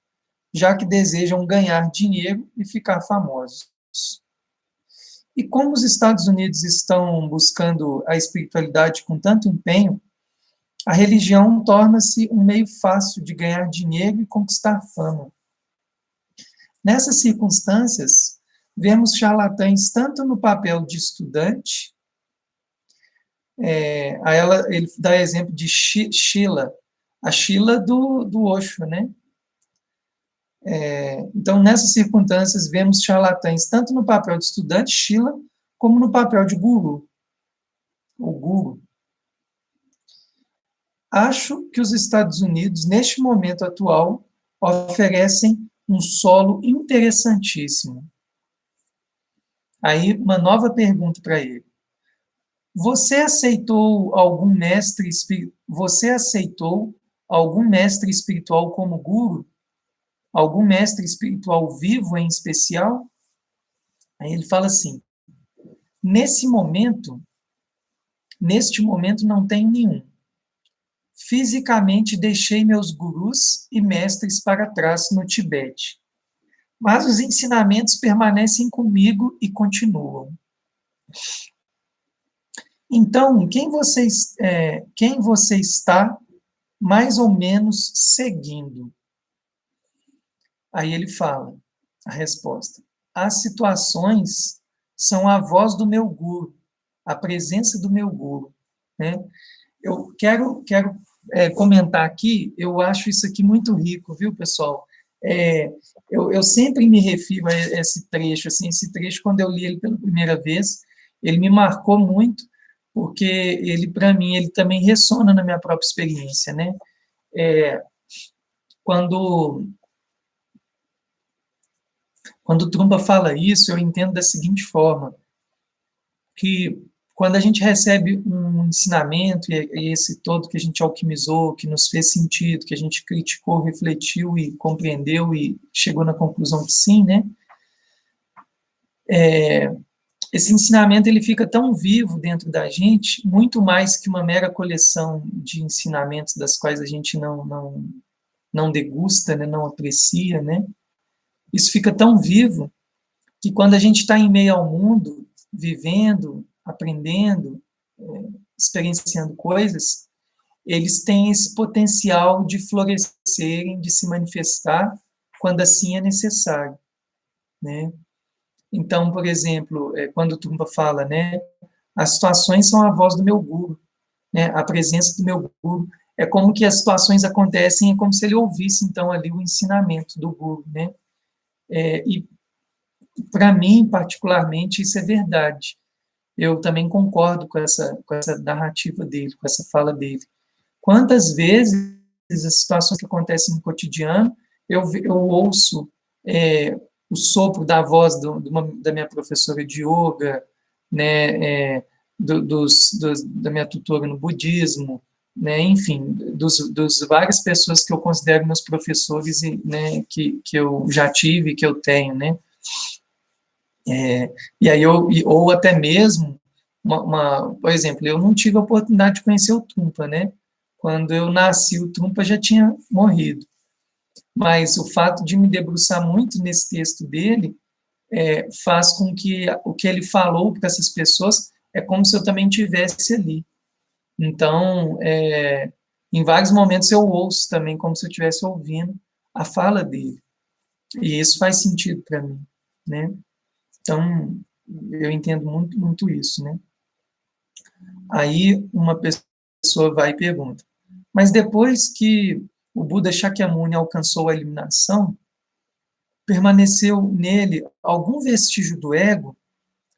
já que desejam ganhar dinheiro e ficar famosos. E como os Estados Unidos estão buscando a espiritualidade com tanto empenho, a religião torna-se um meio fácil de ganhar dinheiro e conquistar fama. Nessas circunstâncias, vemos charlatães tanto no papel de estudante, ele dá exemplo de Sheila, a Sheila do Osho, né? Então, nessas circunstâncias, vemos charlatães tanto no papel de estudante, Sheila, como no papel de guru, o guru. Acho que os Estados Unidos, neste momento atual, oferecem um solo interessantíssimo. Aí, uma nova pergunta para ele. Você aceitou algum mestre espiritual como guru? Algum mestre espiritual vivo em especial? Aí ele fala assim, neste momento não tenho nenhum. Fisicamente deixei meus gurus e mestres para trás no Tibete, mas os ensinamentos permanecem comigo e continuam. Então, quem você está mais ou menos seguindo? Aí ele fala, a resposta, as situações são a voz do meu guru, a presença do meu guru, né? Eu quero comentar aqui, eu acho isso aqui muito rico, viu, pessoal? Eu sempre me refiro a esse trecho, assim, esse trecho, quando eu li ele pela primeira vez, ele me marcou muito, porque ele, para mim, ele também ressona na minha própria experiência, né? Quando o Trumpa fala isso, eu entendo da seguinte forma, que quando a gente recebe um ensinamento, e esse todo que a gente alquimizou, que nos fez sentido, que a gente criticou, refletiu e compreendeu e chegou na conclusão que sim, né? Esse ensinamento ele fica tão vivo dentro da gente, muito mais que uma mera coleção de ensinamentos das quais a gente não degusta, né, não aprecia, né? Isso fica tão vivo que quando a gente está em meio ao mundo, vivendo, aprendendo, experienciando coisas, eles têm esse potencial de florescerem, de se manifestar quando assim é necessário, né? Então, por exemplo, quando o Trumpa fala, né, as situações são a voz do meu guru, né, a presença do meu guru, é como que as situações acontecem, é como se ele ouvisse, então, ali o ensinamento do guru, né? E, para mim, particularmente, isso é verdade. Eu também concordo com essa narrativa dele, com essa fala dele. Quantas vezes as situações que acontecem no cotidiano, eu ouço o sopro da voz da minha professora de yoga, né, da minha tutora no budismo, né, enfim, dos várias pessoas que eu considero meus professores, né, que eu já tive, que eu tenho, né. E aí ou até mesmo, por exemplo, eu não tive a oportunidade de conhecer o Trumpa, né? Quando eu nasci, o Trumpa já tinha morrido. Mas o fato de me debruçar muito nesse texto dele faz com que o que ele falou para essas pessoas é como se eu também tivesse ali. Então, em vários momentos eu ouço também como se eu estivesse ouvindo a fala dele. E isso faz sentido para mim, né? Então, eu entendo muito, muito isso, né? Aí uma pessoa vai e pergunta, mas depois que o Buda Shakyamuni alcançou a iluminação, permaneceu nele algum vestígio do ego,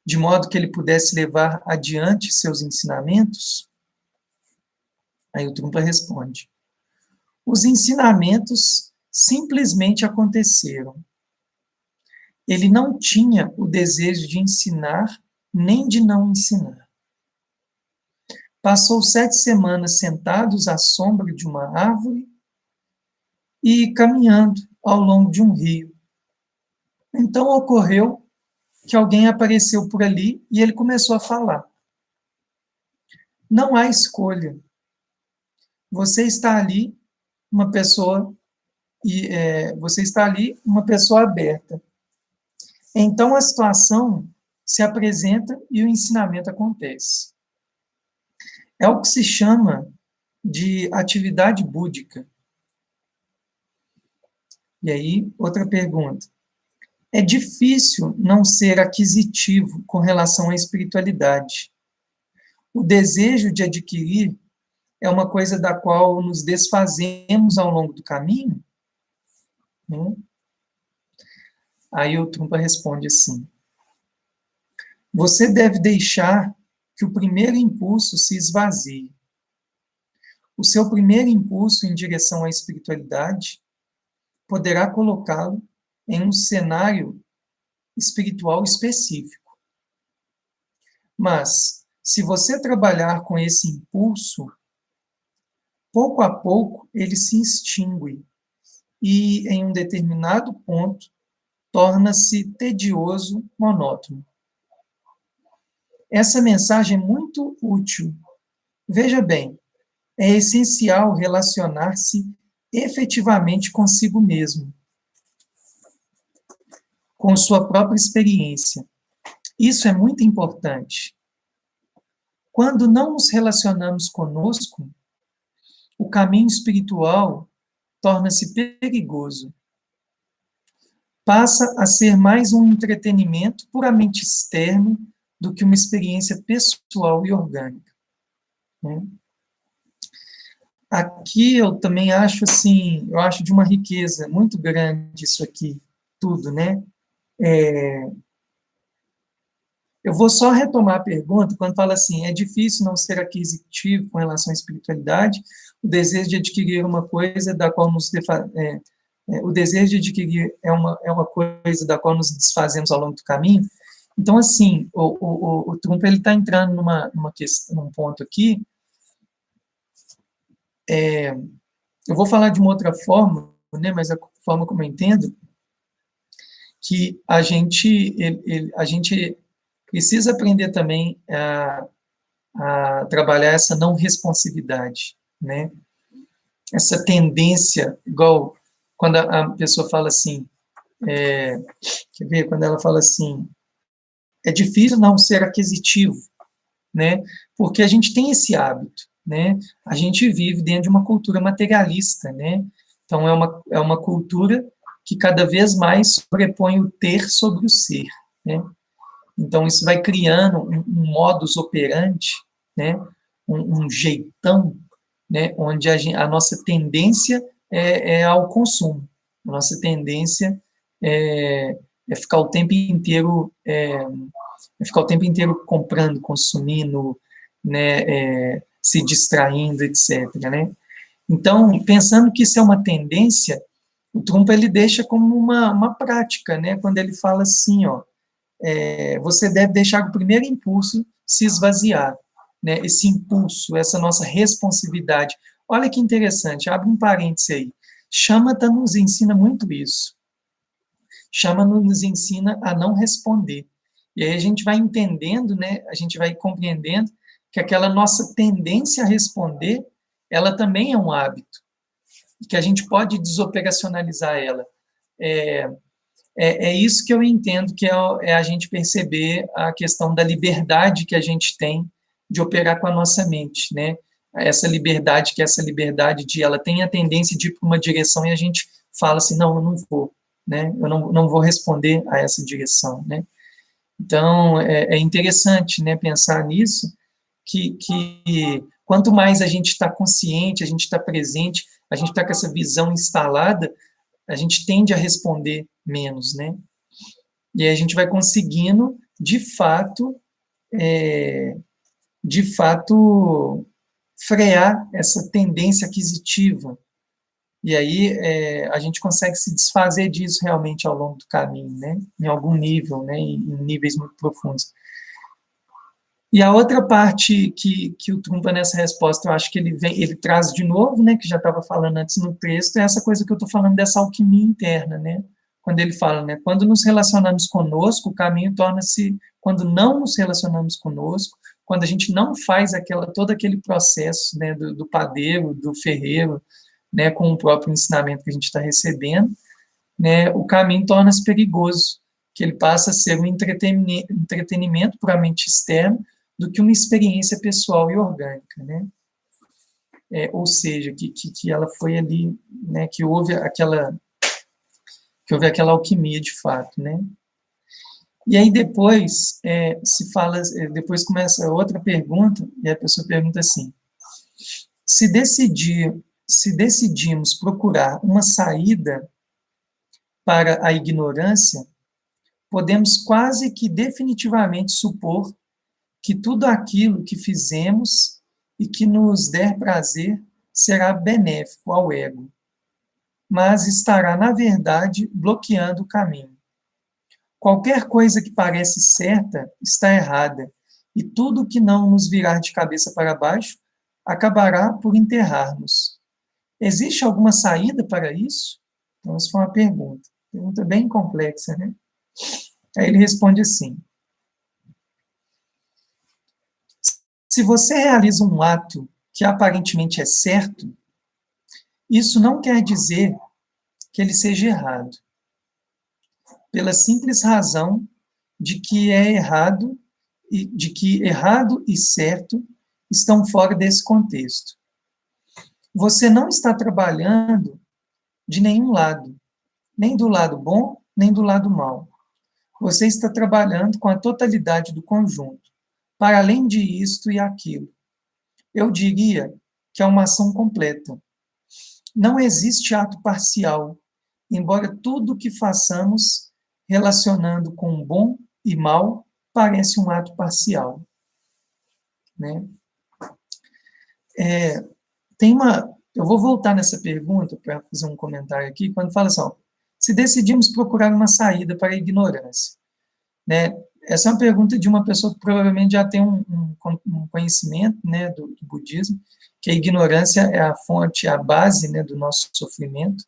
de modo que ele pudesse levar adiante seus ensinamentos? Aí o Trungpa responde, os ensinamentos simplesmente aconteceram. Ele não tinha o desejo de ensinar, nem de não ensinar. Passou 7 semanas sentados à sombra de uma árvore e caminhando ao longo de um rio. Então ocorreu que alguém apareceu por ali e ele começou a falar. Não há escolha. Você está ali, uma pessoa você está ali, uma pessoa aberta. Então a situação se apresenta e o ensinamento acontece. É o que se chama de atividade búdica. E aí, outra pergunta. É difícil não ser aquisitivo com relação à espiritualidade. O desejo de adquirir é uma coisa da qual nos desfazemos ao longo do caminho? Né? Aí o Trungpa responde assim, você deve deixar que o primeiro impulso se esvazie. O seu primeiro impulso em direção à espiritualidade poderá colocá-lo em um cenário espiritual específico. Mas, se você trabalhar com esse impulso, pouco a pouco ele se extingue e, em um determinado ponto, torna-se tedioso, monótono. Essa mensagem é muito útil. Veja bem, é essencial relacionar-se efetivamente consigo mesmo, com sua própria experiência. Isso é muito importante. Quando não nos relacionamos conosco, o caminho espiritual torna-se perigoso. Passa a ser mais um entretenimento puramente externo do que uma experiência pessoal e orgânica. Né? Aqui eu também acho assim, eu acho de uma riqueza muito grande isso aqui, tudo, né? Eu vou só retomar a pergunta quando fala assim, é difícil não ser aquisitivo com relação à espiritualidade, o desejo de adquirir uma coisa da qual o desejo de adquirir é uma coisa da qual nos desfazemos ao longo do caminho. Então, assim, o Trungpa ele está entrando numa questão, num ponto aqui. Eu vou falar de uma outra forma, né, mas a forma como eu entendo, que a gente precisa aprender também a trabalhar essa não responsividade, né? Essa tendência, igual quando a pessoa fala assim, quer ver, quando ela fala assim, é difícil não ser aquisitivo, né? Porque a gente tem esse hábito, né? A gente vive dentro de uma cultura materialista, né? Então é uma cultura que cada vez mais sobrepõe o ter sobre o ser, né? Então isso vai criando um modus operandi, né? Um jeitão, né? Onde a nossa tendência é ao consumo, a nossa tendência é ficar o tempo inteiro comprando, consumindo, né, se distraindo, etc. Né? Então, pensando que isso é uma tendência, o Trungpa ele deixa como uma prática, né, quando ele fala assim, ó, você deve deixar o primeiro impulso se esvaziar, né, esse impulso, essa nossa responsividade. Olha que interessante, abre um parêntese aí. Shamatha nos ensina muito isso. Shamatha nos ensina a não responder. E aí a gente vai entendendo, né, a gente vai compreendendo que aquela nossa tendência a responder ela também é um hábito, que a gente pode desoperacionalizar ela. É isso que eu entendo que é a gente perceber a questão da liberdade que a gente tem de operar com a nossa mente, né? Essa liberdade, que essa liberdade de ela tem a tendência de ir para uma direção e a gente fala assim, não, eu não vou, né? Eu não vou responder a essa direção, né? Então, é interessante, né, pensar nisso, que quanto mais a gente está consciente, a gente está presente, a gente está com essa visão instalada, a gente tende a responder menos, né? E aí a gente vai conseguindo, de fato, frear essa tendência aquisitiva. E aí a gente consegue se desfazer disso realmente ao longo do caminho, né? Em algum nível, né? Em níveis muito profundos. E a outra parte que o Trumpa, nessa resposta, eu acho que ele traz de novo, né, que já estava falando antes no texto, é essa coisa que eu estou falando dessa alquimia interna, né? Quando ele fala, né, quando nos relacionamos conosco, o caminho torna-se, quando não nos relacionamos conosco, quando a gente não faz todo aquele processo, né, do padeiro, do ferreiro, né, com o próprio ensinamento que a gente está recebendo, né, o caminho torna-se perigoso, que ele passa a ser um entretenimento puramente externo, do que uma experiência pessoal e orgânica, né? Ou seja, que ela foi ali, né, que houve aquela alquimia de fato, né? E aí depois se fala, depois começa outra pergunta, e a pessoa pergunta assim: se decidimos procurar uma saída para a ignorância, podemos quase que definitivamente supor que tudo aquilo que fizemos e que nos der prazer será benéfico ao ego, mas estará, na verdade, bloqueando o caminho. Qualquer coisa que parece certa está errada, e tudo que não nos virar de cabeça para baixo acabará por enterrar-nos. Existe alguma saída para isso? Então, essa foi uma pergunta bem complexa, né? Aí ele responde assim: se você realiza um ato que aparentemente é certo, isso não quer dizer que ele seja errado, pela simples razão de que errado e certo estão fora desse contexto. Você não está trabalhando de nenhum lado, nem do lado bom, nem do lado mau. Você está trabalhando com a totalidade do conjunto, para além de isto e aquilo. Eu diria que é uma ação completa. Não existe ato parcial, embora tudo o que façamos relacionando com bom e mal parece um ato parcial, né? Eu vou voltar nessa pergunta para fazer um comentário aqui, quando fala assim, ó, se decidimos procurar uma saída para a ignorância, né? Essa é uma pergunta de uma pessoa que provavelmente já tem um conhecimento, né, do budismo, que a ignorância é a fonte, a base, né, do nosso sofrimento,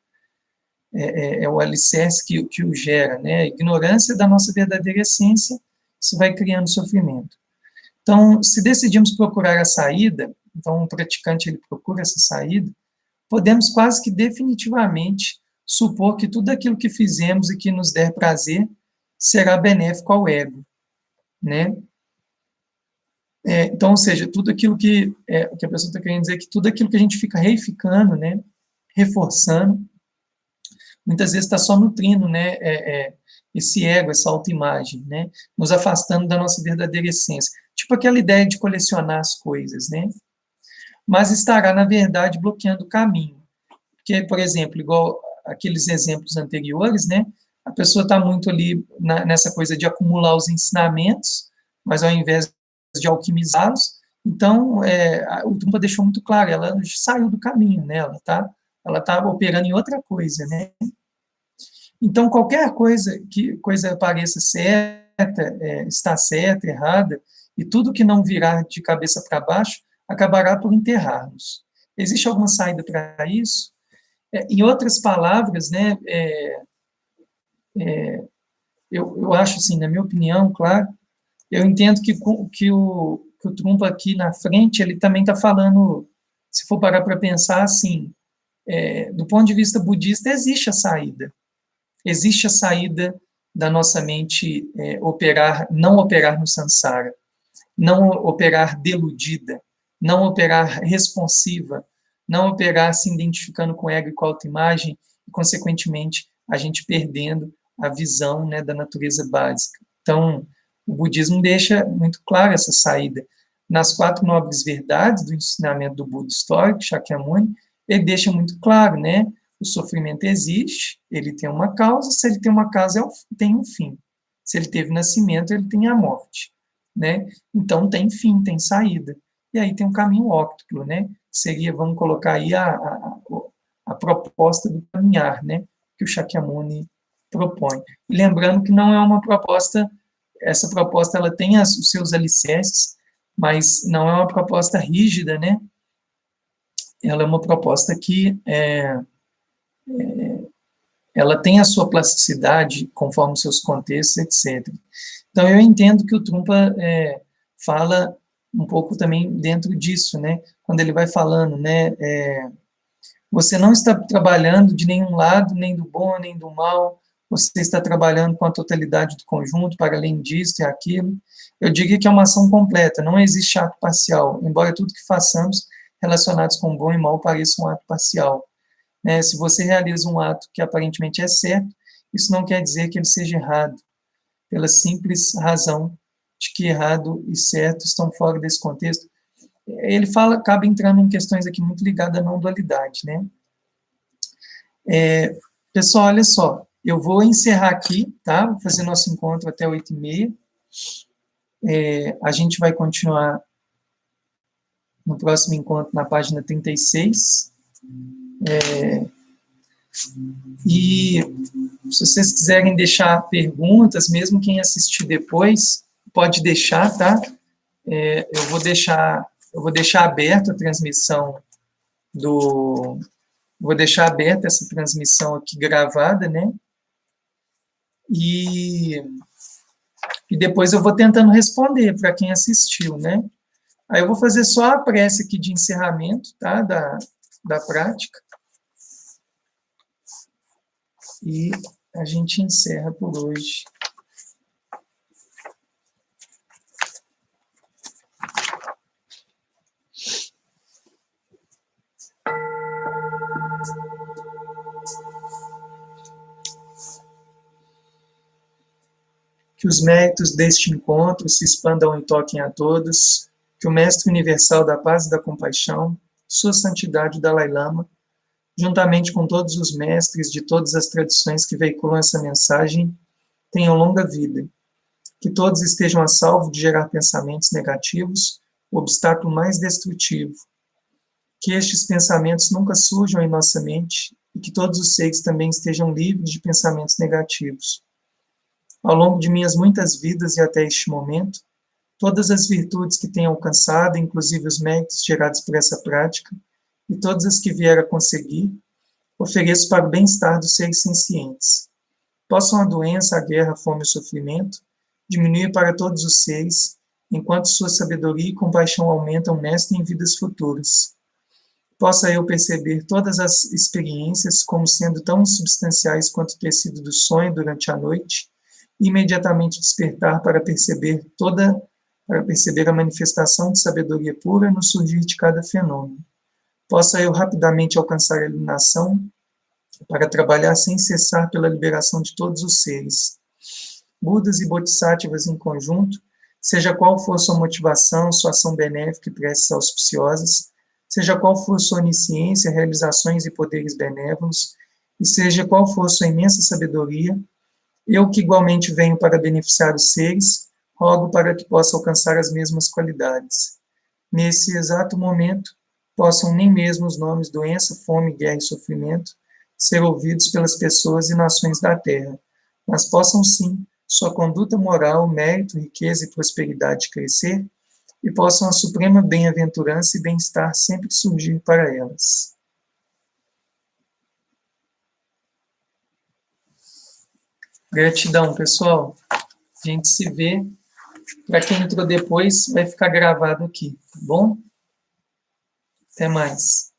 é o alicerce que o gera, né? A ignorância da nossa verdadeira essência, isso vai criando sofrimento. Então, se decidimos procurar a saída, então um praticante ele procura essa saída, podemos quase que definitivamente supor que tudo aquilo que fizemos e que nos der prazer será benéfico ao ego, né? Então, ou seja, tudo aquilo que a pessoa está querendo dizer, que tudo aquilo que a gente fica reificando, né, reforçando, muitas vezes está só nutrindo, né, esse ego, essa autoimagem, né, nos afastando da nossa verdadeira essência. Tipo aquela ideia de colecionar as coisas, né? Mas estará, na verdade, bloqueando o caminho. Porque, por exemplo, igual aqueles exemplos anteriores, né, a pessoa está muito ali nessa coisa de acumular os ensinamentos, mas ao invés de alquimizá-los, então, o Trumpa deixou muito claro, ela saiu do caminho, né, ela tá operando em outra coisa, né. Então, qualquer coisa pareça certa, está certa, errada, e tudo que não virar de cabeça para baixo, acabará por enterrar-nos. Existe alguma saída para isso? Em outras palavras, né, eu acho, assim, na minha opinião, claro, eu entendo que o Trumpa aqui na frente, ele também está falando se for parar para pensar assim, do ponto de vista budista, existe a saída da nossa mente não operar no samsara, não operar deludida, não operar responsiva, não operar se identificando com o ego e com a autoimagem, e, consequentemente, a gente perdendo a visão, né, da natureza básica. Então, o budismo deixa muito clara essa saída. Nas 4 nobres verdades do ensinamento do Buda histórico, Shakyamuni, ele deixa muito claro, né? O sofrimento existe, ele tem uma causa, se ele tem uma causa, tem um fim. Se ele teve nascimento, ele tem a morte, né? Então, tem fim, tem saída. E aí tem um caminho óptimo, né? Seria, vamos colocar aí, a proposta do caminhar, né? Que o Shakyamuni propõe. E lembrando que não é uma proposta, essa proposta ela tem os seus alicerces, mas não é uma proposta rígida, né? Ela é uma proposta que ela tem a sua plasticidade conforme os seus contextos, etc. Então, eu entendo que o Trungpa fala um pouco também dentro disso, né? Quando ele vai falando, né? Você não está trabalhando de nenhum lado, nem do bom, nem do mal, você está trabalhando com a totalidade do conjunto, para além disso e aquilo. Eu diria que é uma ação completa, não existe ato parcial, embora tudo que façamos relacionados com bom e mal pareça um ato parcial. Né? Se você realiza um ato que aparentemente é certo, isso não quer dizer que ele seja errado, pela simples razão de que errado e certo estão fora desse contexto. Ele acaba entrando em questões aqui muito ligadas à não-dualidade, né? Pessoal, olha só, eu vou encerrar aqui, tá? Vou fazer nosso encontro até 8h30. A gente vai continuar no próximo encontro na página 36. E se vocês quiserem deixar perguntas, mesmo quem assistir depois, pode deixar, tá? Eu vou deixar aberta a transmissão vou deixar aberta essa transmissão aqui gravada, né? E depois eu vou tentando responder para quem assistiu, né? Aí eu vou fazer só a prece aqui de encerramento, tá? Da prática. E a gente encerra por hoje. Que os méritos deste encontro se expandam e toquem a todos, que o Mestre Universal da Paz e da Compaixão, Sua Santidade o Dalai Lama, juntamente com todos os mestres de todas as tradições que veiculam essa mensagem, tenham longa vida. Que todos estejam a salvo de gerar pensamentos negativos, o obstáculo mais destrutivo. Que estes pensamentos nunca surjam em nossa mente e que todos os seres também estejam livres de pensamentos negativos. Ao longo de minhas muitas vidas e até este momento, todas as virtudes que tenho alcançado, inclusive os méritos gerados por essa prática, e todas as que vier a conseguir, ofereço para o bem-estar dos seres sencientes. Possam a doença, a guerra, a fome e o sofrimento diminuir para todos os seres, enquanto sua sabedoria e compaixão aumentam nesta e em vidas futuras. Possa eu perceber todas as experiências como sendo tão insubstanciais quanto o tecido do sonho durante a noite, e imediatamente despertar para perceber a manifestação de sabedoria pura no surgir de cada fenômeno. Possa eu rapidamente alcançar a iluminação para trabalhar sem cessar pela liberação de todos os seres. Budas e Bodhisattvas em conjunto, seja qual for sua motivação, sua ação benéfica e preces auspiciosas, seja qual for sua onisciência, realizações e poderes benévolos, e seja qual for sua imensa sabedoria, eu que igualmente venho para beneficiar os seres, rogo para que possa alcançar as mesmas qualidades. Nesse exato momento, possam nem mesmo os nomes doença, fome, guerra e sofrimento ser ouvidos pelas pessoas e nações da terra, mas possam sim sua conduta moral, mérito, riqueza e prosperidade crescer, e possam a suprema bem-aventurança e bem-estar sempre surgir para elas. Gratidão, pessoal. A gente se vê. Para quem entrou depois, vai ficar gravado aqui, tá bom? Até mais.